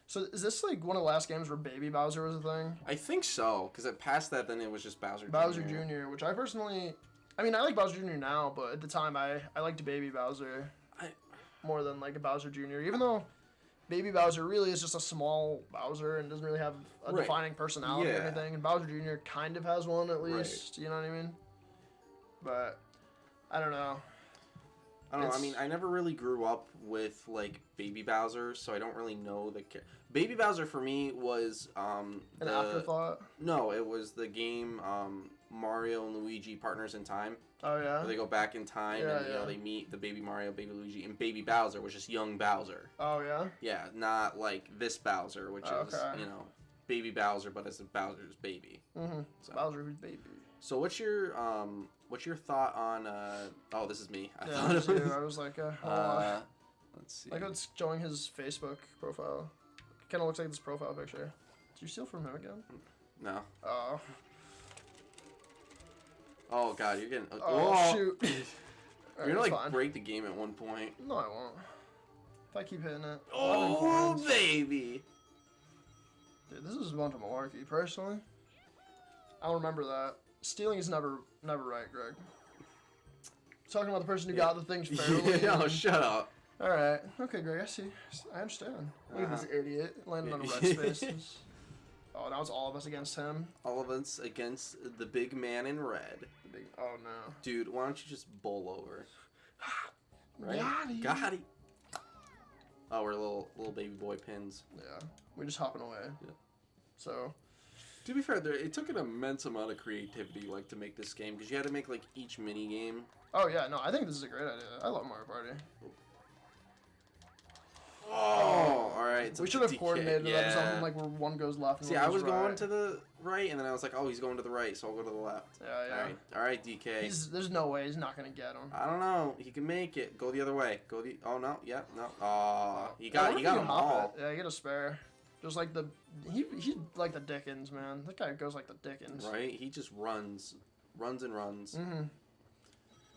So is this like one of the last games where Baby Bowser was a thing? I think so, because past that, then it was just Bowser Jr. Bowser Jr., which I personally... I mean, I like Bowser Jr. now, but at the time, I liked Baby Bowser more than, like, a Bowser Jr., even though Baby Bowser really is just a small Bowser and doesn't really have a defining personality or anything, and Bowser Jr. kind of has one, at least, you know what I mean? But, I don't know. I mean, I never really grew up with, like, Baby Bowser, so I don't really know the... Baby Bowser, for me, was, An afterthought? No, it was the game, Mario and Luigi Partners in Time. Oh, yeah? Where they go back in time and, you know, they meet the Baby Mario, Baby Luigi, and Baby Bowser, which is young Bowser. Oh, yeah? Yeah, not, like, this Bowser, which is, you know, Baby Bowser, but it's Bowser's baby. Mm-hmm. So. Bowser's baby. So what's your thought on oh, this is me. I was like let's see. Like it's showing his Facebook profile. It kind of looks like this profile picture. Did you steal from him again? No. Oh. Oh god, you're getting oh shoot. You're gonna like break the game at one point. No, I won't. If I keep hitting it. Oh baby. Dude, this is a bunch of malarkey. Personally, I don't remember that. Stealing is never right, Greg. Talking about the person who got the things fairly. Yeah, oh, shut up. Alright. Okay, Greg, I see. I understand. Look at this idiot landing on a red space. Oh, now it's all of us against him. All of us against the big man in red. Oh, no. Dude, why don't you just bowl over? Right? Got it. Oh, we're little baby boy pins. Yeah. We're just hopping away. Yeah. So... To be fair, it took an immense amount of creativity, like, to make this game, because you had to make, like, each mini-game. Oh, yeah, no, I think this is a great idea. I love Mario Party. Oh, alright. We should have coordinated that or something, like, where one goes left and See, one goes I was right. going to the right, and then I was like, oh, he's going to the right, so I'll go to the left. Yeah. Alright, DK. There's no way he's not going to get him. I don't know. He can make it. Go the other way. Oh, no. Yeah, no. Oh, he got them all. Yeah, he got a spare. Just like he's like the Dickens, man. That guy goes like the Dickens. Right? He just runs and runs. Mm-hmm.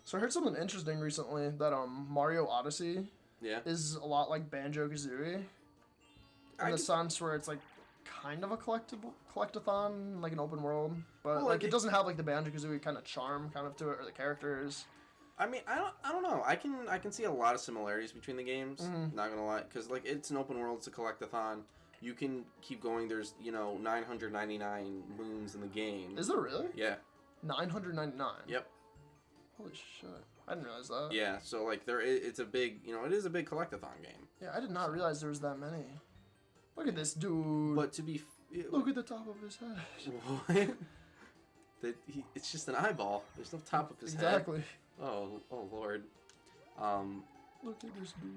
So I heard something interesting recently that Mario Odyssey is a lot like Banjo-Kazooie. In the sense where it's like kind of a collectathon, like an open world, but well, like it doesn't have like the Banjo-Kazooie kind of charm kind of to it or the characters. I mean, I don't know. I can see a lot of similarities between the games. Not gonna lie, because like it's an open world, it's a collectathon. You can keep going. There's, 999 moons in the game. Is there really? Yeah. 999? Yep. Holy shit. I didn't realize that. Yeah, so, like, it's a big, it is a big collectathn game. Yeah, I did not realize there was that many. Look at this dude. But to be... Look at the top of his head. What? It's just an eyeball. There's no top of his head. Exactly. Oh, Lord. Look at this dude.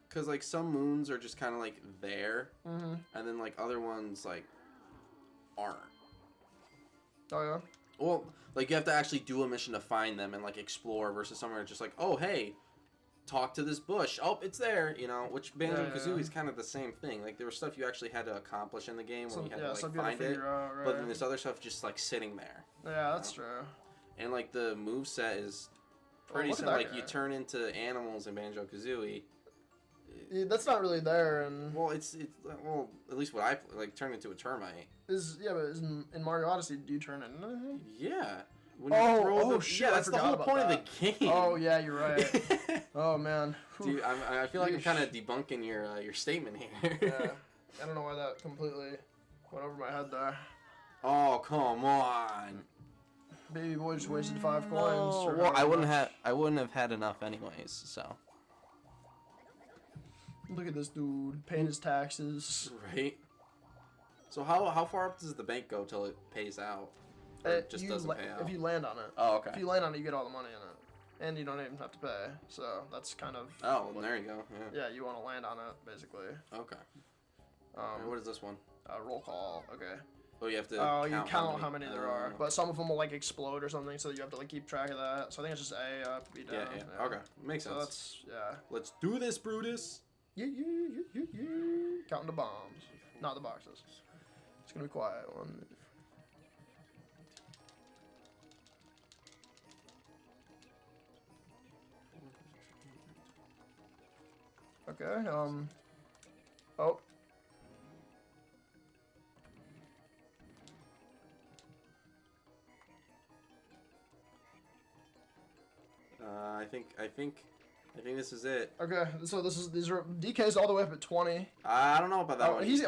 Because, like, some moons are just kind of, like, there. Mm-hmm. And then, like, other ones, like, aren't. Oh, yeah? Well, like, you have to actually do a mission to find them and, like, explore versus somewhere just like, oh, hey, talk to this bush. Oh, it's there, which Banjo-Kazooie is kind of the same thing. Like, there was stuff you actually had to accomplish in the game when you had to, like, find it. Out, right. But then there's other stuff just, like, sitting there. Yeah, that's true. And, like, the moveset is pretty simple. Like, you turn into animals in Banjo-Kazooie. Yeah, that's not really there, and well, it's at least what I like turn into a termite. But in Mario Odyssey, do you turn into anything? Yeah. When you throw shit! Yeah, that's the whole point of the game. Oh yeah, you're right. Oh man. Dude, I feel like I'm kind of debunking your statement here. Yeah. I don't know why that completely went over my head there. Oh come on. Baby boy just wasted 5 coins. Well, I wouldn't have had enough anyways. So. Look at this dude paying his taxes. Right. So how far up does the bank go till it pays out? Or it just doesn't pay out? If you land on it. Oh, okay. If you land on it, you get all the money in it. And you don't even have to pay. So that's kind of... Oh, well, there you go. Yeah, you want to land on it, basically. Okay. What is this one? Roll call. Okay. Oh, you have to you count how many there are. But some of them will, like, explode or something, so you have to, like, keep track of that. So I think it's just A, up, B, down. Yeah. Okay. Makes sense. So that's, Let's do this, Brutus. Yeah. Counting the bombs. Not the boxes. It's gonna be quiet. One. Okay, oh. think this is it. Okay, so these are DK's all the way up at 20. I don't know about that one. He's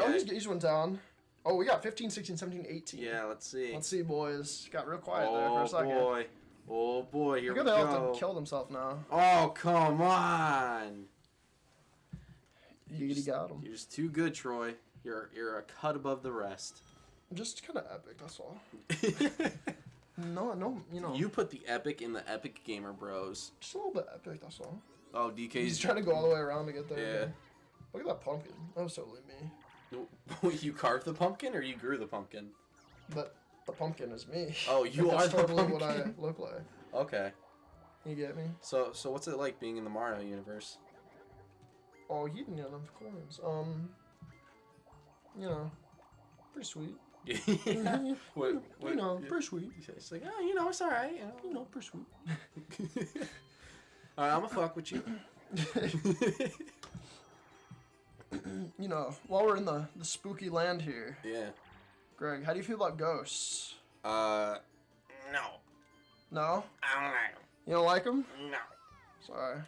went down. Oh, we got 15, 16, 17, 18. Yeah, let's see. Let's see, boys. Got real quiet there for a second. Oh boy, here we go. Look at the killed himself now. Oh, come on. You got him. You're just too good, Troy. You're a cut above the rest. Just kind of epic, that's all. No, you know. You put the epic in the epic gamer bros. Just a little bit epic, that's all. Oh, DK's... He's trying to go all the way around to get there. Yeah. Look at that pumpkin. That was totally me. You carved the pumpkin or you grew the pumpkin? But the pumpkin is me. Oh, you are the pumpkin? That's totally what I look like. Okay. You get me? So what's it like being in the Mario universe? Oh, you didn't get enough coins. You know, pretty sweet. What, you know, pretty sweet. It's like, oh, you know, it's alright. You know, pretty sweet. Alright, I'ma fuck with you. You know, while we're in the spooky land here. Yeah. Greg, how do you feel about ghosts? No. No? I don't like them. You don't like them? No. Sorry.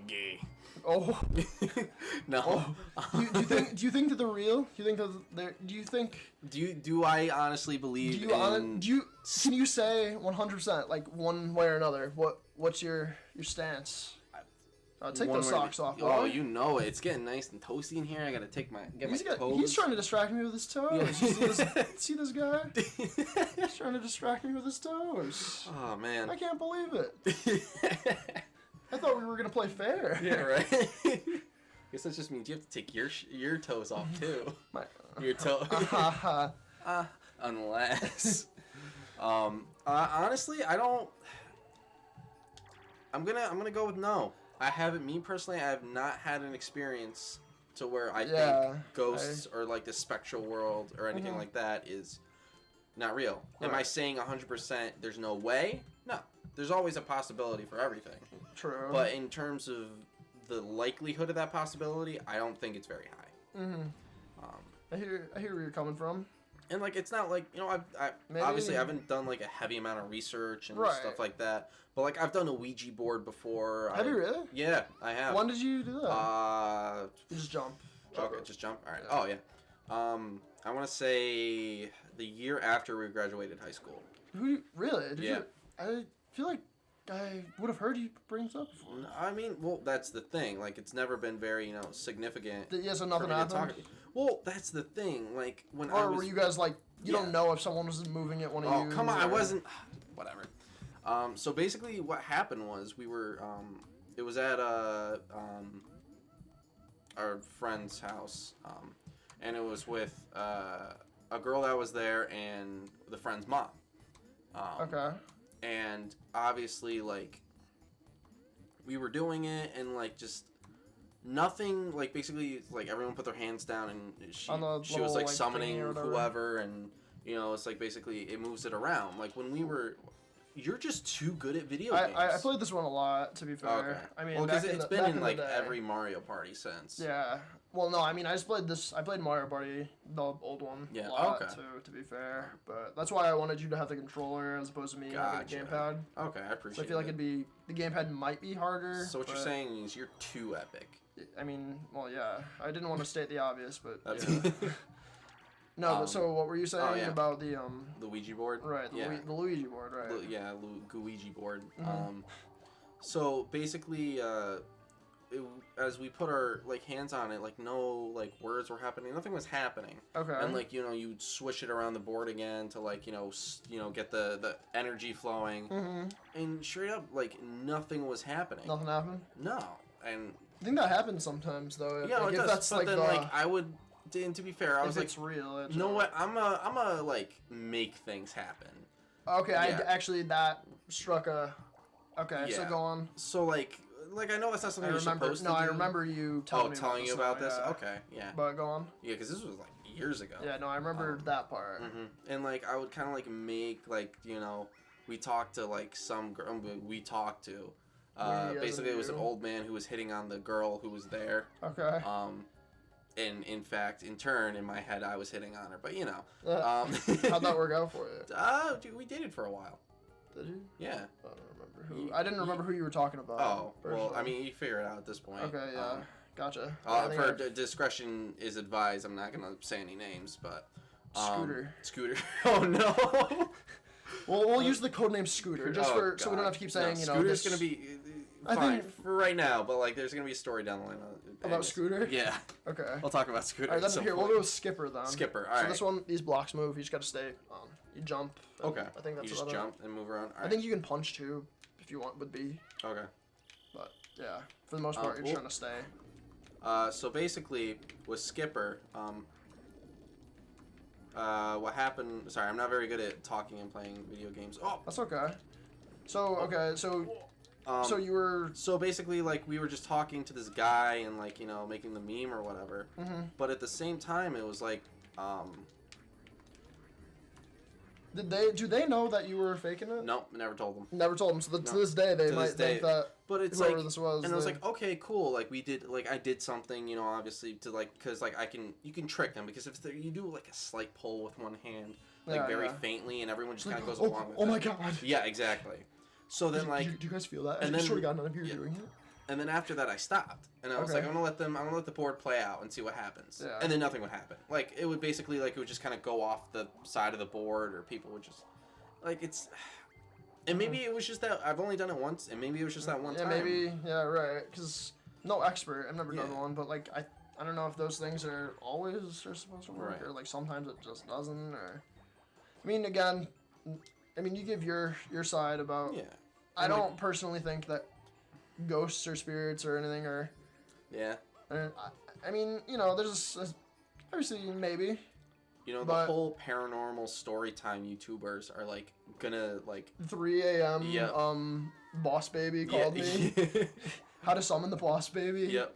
Gay. Oh. No. Oh. Do you think that they're real? Do you think that they're? Do you think? Do I honestly believe in? Can you say 100% like one way or another? What's your stance? Take those socks off. Boy. Oh, you know it. It's getting nice and toasty in here. I gotta get my toes. He's trying to distract me with his toes. Yeah. See this guy? He's trying to distract me with his toes. Oh man. I can't believe it. I thought we were gonna play fair. Yeah, right. Guess that just means you have to take your toes off too. Your toe. Unless. Honestly, I don't. I'm gonna go with no. I haven't. Me personally, I have not had an experience to where I think ghosts or like the spectral world or anything like that is not real. Right. Am I saying 100%? There's no way. No. There's always a possibility for everything. True. But in terms of the likelihood of that possibility, I don't think it's very high. I hear where you're coming from. And like, it's not like, you know, I obviously I haven't done like a heavy amount of research and stuff like that. But like, I've done a Ouija board before. Have you really? Yeah, I have. When did you do that? You just jump. Okay, just jump. All right. Yeah. Oh yeah. I want to say the year after we graduated high school. Really? Did yeah. I feel like I would have heard you bring this up before. I mean, well, that's the thing. Like, it's never been very, you know, significant. Yeah, so nothing happened? Well, that's the thing. Like, when Or were you guys like, you don't know if someone was moving it, one of you? Oh, come on. I wasn't. Whatever. So basically what happened was we were, it was at, our friend's house. And it was with, a girl that was there and the friend's mom. Okay. And obviously, like, we were doing it, and, like, just nothing, like, basically, like, everyone put their hands down, and she was, like, summoning whoever, and, you know, it's, like, basically, it moves it around. Like, when we were... You're just too good at video games. I played this one a lot, to be fair. Okay. I mean, well, because it's been in, like, every Mario Party since. Yeah. Well, no, I mean, I played Mario Party, the old one, a lot, too, to be fair. But that's why I wanted you to have the controller as opposed to me having the gamepad. Okay, I appreciate it. So I feel like the gamepad might be harder. So what you're saying is you're too epic. I mean, well, yeah. I didn't want to state the obvious, but yeah. No, but so what were you saying about the Ouija board? Right, the Luigi board, right. Ouija board. So basically, as we put our like hands on it, like no like words were happening, nothing was happening. Okay. And like, you know, you'd swish it around the board again to like, you know, get the energy flowing. And straight up, like nothing was happening. Nothing happened? No. And I think that happens sometimes though. Yeah, like, it does. That's but like then like I would. And to be fair, I was like, it's real. You know what? I'm a like make things happen. Okay, yeah. That struck a. Okay, so go on. So like I know that's not something you're supposed to do. No, I remember you telling you about this. Yeah. Okay, yeah. But go on. Yeah, because this was like years ago. Yeah, no, I remember that part. And like I would kind of like make like, you know, we talked to like some girl. We talked to. Basically, it was an old man who was hitting on the girl who was there. Okay. And in fact, in turn, in my head, I was hitting on her. But you know, how'd that work out for you? We dated for a while. Did he? Yeah. I don't remember who. I didn't remember who you were talking about. Oh, personally. well, I mean, you figure it out at this point. Okay, yeah. Gotcha. For discretion is advised. I'm not gonna say any names, but Scooter. Oh no. Well, we'll use the codename Scooter just so we don't have to keep saying Scooter's gonna be fine for right now, but like there's gonna be a story down the line about Scooter. Yeah. Okay. We'll talk about Scooter. All right, then here we'll go with Skipper then. Skipper. All right. So this one, these blocks move. You just gotta stay. You jump. Okay. I think that's you just jump and move around. I think you can punch too, if you want with B. Okay. But yeah, for the most part, you're trying to stay. So basically, with Skipper, what happened? Sorry, I'm not very good at talking and playing video games. Oh, that's okay. So so you were. So basically, like we were just talking to this guy and like making the meme or whatever. Mm-hmm. But at the same time, it was like. Do they know that you were faking it? Nope, never told them. Never told them. So to this day, they might think that. But it's whoever like, this was, and I was like, okay, cool. Like we did, like I did something, obviously to like, cause like you can trick them because if you do like a slight pull with one hand, like very faintly, and everyone just kind of goes along with it. Oh my god. Yeah, exactly. So then like, do you guys feel that? And I swear to God, none of you are doing it. And then after that, I stopped, and I was like, I'm gonna let the board play out and see what happens. Yeah. And then nothing would happen. Like it would basically it would just kind of go off the side of the board, or people would just like it's. And maybe it was just that I've only done it once, and maybe it was just that one time. Yeah, maybe. Yeah, right. Because no expert. I've never done one, but like I don't know if those things are always supposed to work, or like sometimes it just doesn't. Or I mean, again, you give your side about. Yeah. I don't personally think that ghosts or spirits or anything are. Yeah. I mean, there's obviously maybe. The whole paranormal story time YouTubers are like gonna like 3 a.m. Boss Baby called me. How to summon the Boss Baby. Yep.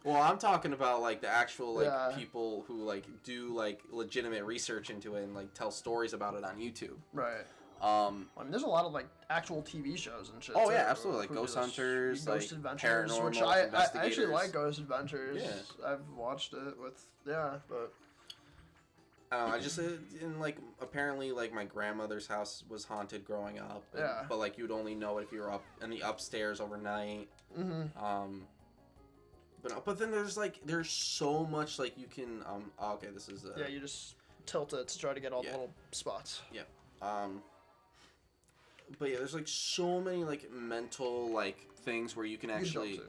Well, I'm talking about like the actual people who like do like legitimate research into it and like tell stories about it on YouTube. Right. I mean, there's a lot of like actual TV shows and shit. Oh yeah, absolutely. Like Ghost Hunters, Ghost like Adventures, Paranormal which I Investigators. actually like Ghost Adventures. Yeah. I've watched it with but. I don't know, I just in like apparently like my grandmother's house was haunted growing up. But like you'd only know it if you were up in the upstairs overnight. Mm-hmm. But then there's so much like you can okay, this is yeah, you just tilt it to try to get all the little spots. Yep. But yeah, there's like so many like mental like things where you can actually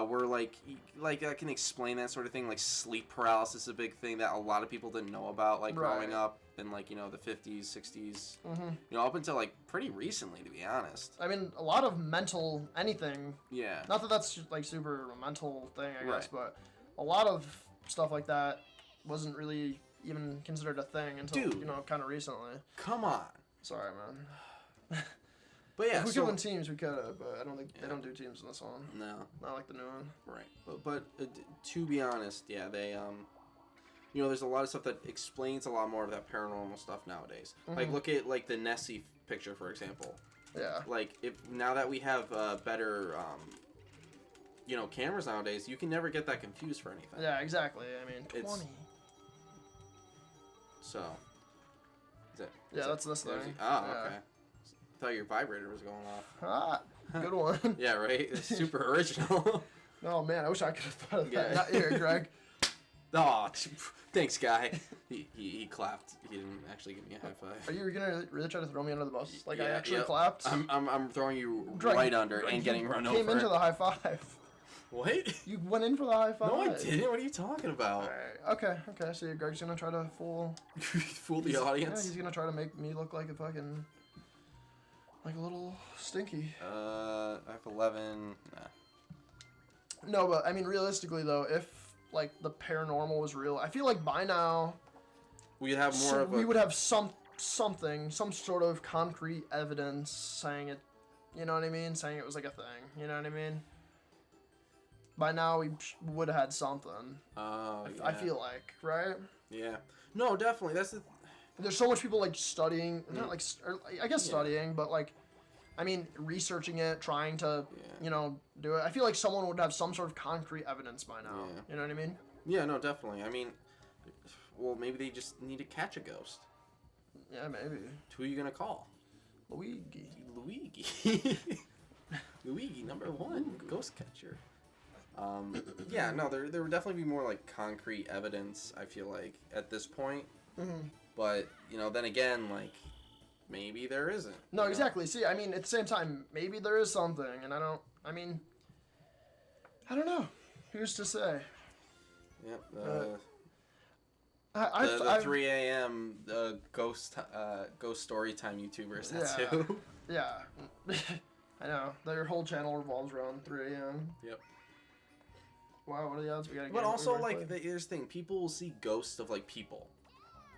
where like I can explain that sort of thing. Like sleep paralysis is a big thing that a lot of people didn't know about like growing up in like the 50s, 60s. Mm-hmm. Up until like pretty recently, to be honest. I mean, a lot of mental anything. Yeah. Not that that's like super a mental thing, I guess, but a lot of stuff like that wasn't really even considered a thing until kind of recently. Come on. Sorry, man. But yeah, if we could win teams, we could have, but I don't think they don't do teams in this one. No. Not like the new one. Right. But to be honest, yeah, they there's a lot of stuff that explains a lot more of that paranormal stuff nowadays. Mm-hmm. Like look at like the Nessie picture, for example. Yeah. Like if now that we have better cameras nowadays, you can never get that confused for anything. Yeah, exactly. I mean, 20. So. Yeah, that's this thing. Okay. I thought your vibrator was going off. Ah, good one. Yeah, right? It's super original. Oh, man, I wish I could have thought of that. Not here, Greg. Oh, thanks, guy. He clapped. He didn't actually give me a high five. Are you going to really try to throw me under the bus? Like, I actually clapped? I'm throwing you right under and getting run over. You came into the high five. What? You went in for the high five. No, I didn't. What are you talking about? Right. Okay. So Greg's going to try to fool the audience? Yeah, he's going to try to make me look like a fucking... Like a little stinky. I have 11. Nah. No, but I mean, realistically though, if like the paranormal was real, I feel like by now we'd have more of we would have some sort of concrete evidence saying it. You know what I mean? Saying it was like a thing. You know what I mean? By now we would have had something. Oh, yeah. I feel like, right? Yeah. No, definitely. That's the. There's so much people like studying, not like I guess studying, but like, I mean, researching it, trying to, do it. I feel like someone would have some sort of concrete evidence by now. Yeah. You know what I mean? Yeah, no, definitely. I mean, well, maybe they just need to catch a ghost. Yeah, maybe. Who are you gonna call? Luigi. Luigi, number 1, ghost catcher. Yeah, no, there would definitely be more like concrete evidence, I feel like, at this point. Mm-hmm. But, you know, then again, like, maybe there isn't. No, exactly. See, I mean, at the same time, maybe there is something, and I don't know. Who's to say? Yep. I've 3 a.m. Ghost story time YouTubers. That's who. Yeah. I know. Their whole channel revolves around 3 a.m. Yep. Wow, what are the odds we gotta get? But also, like, here's the thing. People will see ghosts of, like, people.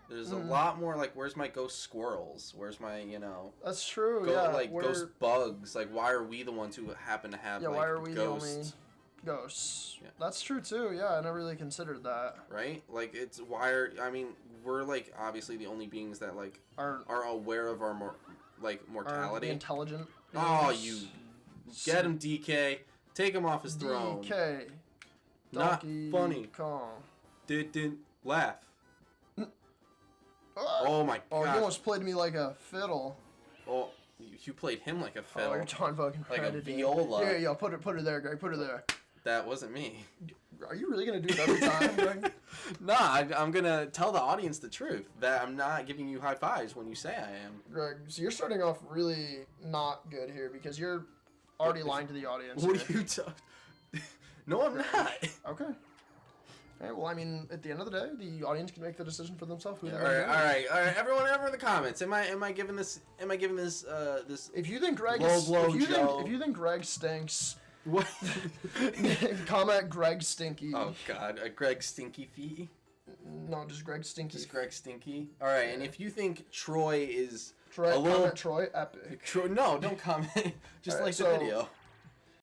There's a lot more, like, where's my ghost squirrels? Where's my, you know... That's true, ghost bugs. Like, why are we the ones who happen to have, like, why are we ghosts? the only ghosts? Yeah. That's true, too. Yeah, I never really considered that. Right? Like, we're, like, obviously the only beings that, like, are aware of our, mortality. Are intelligent beings. Oh, you... Get him, DK. Take him off his throne. DK. Not funny. Kong. Didn't laugh. Oh my god. Oh, you almost played me like a fiddle. Oh, you played him like a fiddle. Oh, you're talking fucking like right, a viola. Yeah, put her there, Greg. Put her there. That wasn't me. Are you really gonna do it every time, Greg? Nah, I'm gonna tell the audience the truth. That I'm not giving you high fives when you say I am. Greg, so you're starting off really not good here because you're already lying to the audience. What are you talking? No, I'm not. Okay. All right, well, I mean, at the end of the day, the audience can make the decision for themselves. All right. Everyone, in the comments, am I giving this this? If you think Greg if you think Greg stinks, what? comment Greg Stinky. Oh God, Greg Stinky Feet. No, just Greg Stinky. Just Greg Stinky. All right, and if you think Troy is Troy, comment Troy epic. No, don't comment. Just like the video.